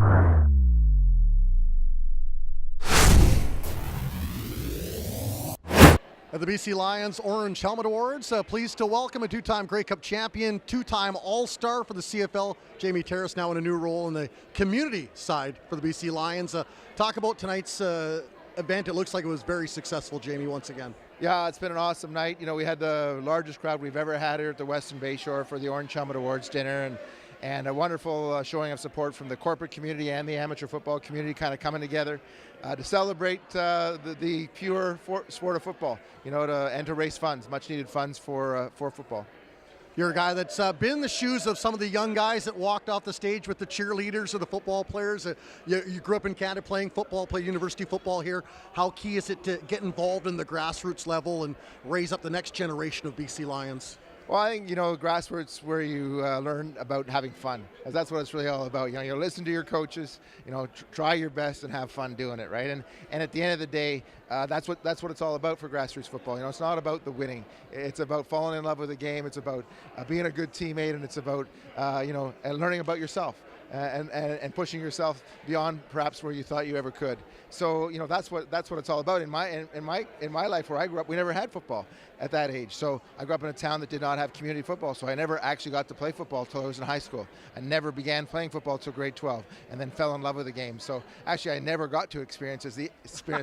At the BC Lions Orange Helmet Awards, pleased to welcome a two-time Grey Cup champion, two-time All-Star for the CFL, Jamie Terrace, now in a new role in the community side for the BC Lions. Talk about tonight's event. It looks like it was very successful, Jamie, once again. Yeah, it's been an awesome night. You know, we had the largest crowd we've ever had here at the Western Bayshore for the Orange Helmet Awards dinner, and a wonderful showing of support from the corporate community and the amateur football community kind of coming together to celebrate the pure sport of football, you know, and to raise funds, much needed funds for football. You're a guy that's been in the shoes of some of the young guys that walked off the stage with the cheerleaders or the football players. You grew up in Canada playing football, played university football here. How key is it to get involved in the grassroots level and raise up the next generation of BC Lions? Well, I think, you know, grassroots where you learn about having fun. That's what it's really all about. You know, listen to your coaches, you know, try your best and have fun doing it, right? And at the end of the day, that's what it's all about for grassroots football. You know, it's not about the winning. It's about falling in love with the game. It's about being a good teammate, and it's about, you know, and learning about yourself. And pushing yourself beyond perhaps where you thought you ever could. So, you know, that's what it's all about. In my life where I grew up, we never had football at that age. So I grew up in a town that did not have community football, so I never actually got to play football until I was in high school. I never began playing football until grade 12, and then fell in love with the game. So actually, I never got to experience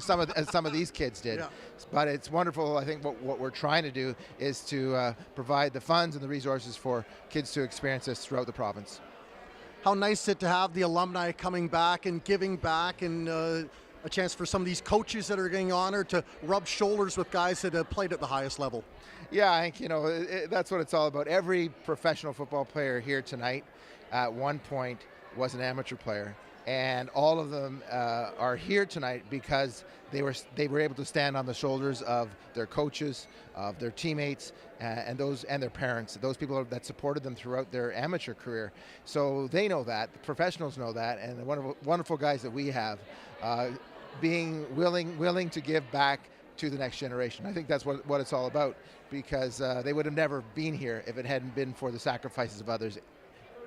some of these kids did. Yeah. But it's wonderful. I think what we're trying to do is to provide the funds and the resources for kids to experience this throughout the province. How nice is it to have the alumni coming back and giving back, and a chance for some of these coaches that are getting honored to rub shoulders with guys that have played at the highest level. Yeah, I think, you know, that's what it's all about. Every professional football player here tonight at one point was an amateur player. And all of them are here tonight because they were able to stand on the shoulders of their coaches, of their teammates, and their parents, those people that supported them throughout their amateur career. So they know that, the professionals know that, and the wonderful guys that we have, being willing to give back to the next generation. I think that's what it's all about, because they would have never been here if it hadn't been for the sacrifices of others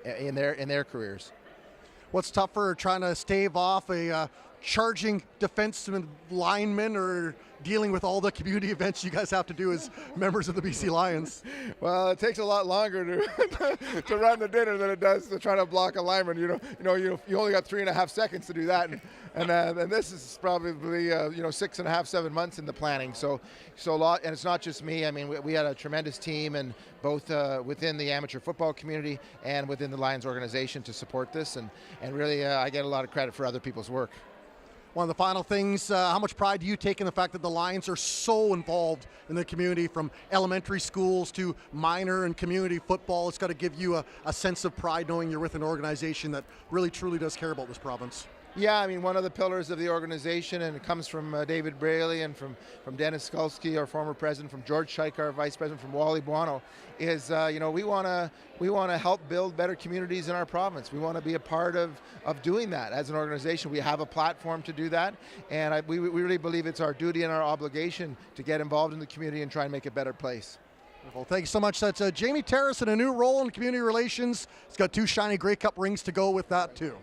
in their careers. What's tougher, trying to stave off a charging defenseman lineman, or dealing with all the community events you guys have to do as members of the BC Lions? Well, it takes a lot longer to run the dinner than it does to try to block a lineman. You only got 3.5 seconds to do that, and this is probably 6.5, 7 months in the planning. So a lot, and it's not just me. I mean, we had a tremendous team, and both within the amateur football community and within the Lions organization to support this, and really I get a lot of credit for other people's work. One of the final things, how much pride do you take in the fact that the Lions are so involved in the community, from elementary schools to minor and community football? It's got to give you a sense of pride knowing you're with an organization that really truly does care about this province. Yeah, I mean, one of the pillars of the organization, and it comes from David Braley and from Dennis Skulski, our former president, from George Scheik, our vice president, from Wally Buono, is we want to help build better communities in our province. We want to be a part of doing that as an organization. We have a platform to do that, and we really believe it's our duty and our obligation to get involved in the community and try and make it a better place. Well, thank you so much. That's Jamie Terrace in a new role in community relations. He's got 2 shiny Grey Cup rings to go with that too.